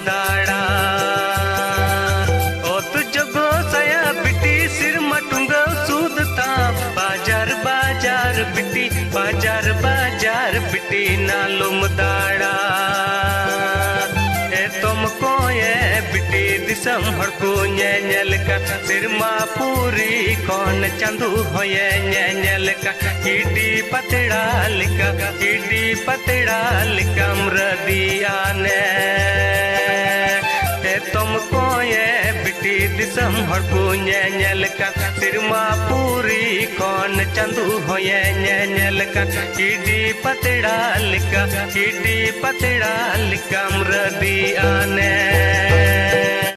दाड़ा ओ तुझको सया बिटी सिर मटुंगा सूदता बाजार बाजार बिटी बाजार बाजार बिटी नालुम दाड़ा ए तुमको ये बिटी दिसम हड़को nyel का सिरमा पूरी कौन चंदू होये nyel का कीडी पतड़ा लिका मृदिया ने ते तुमको ये बिटी दिसम हड़को nyel का सिरमा पूरी कौन चंदू होये nyel का कीडी पतड़ा लिका मृदिया ने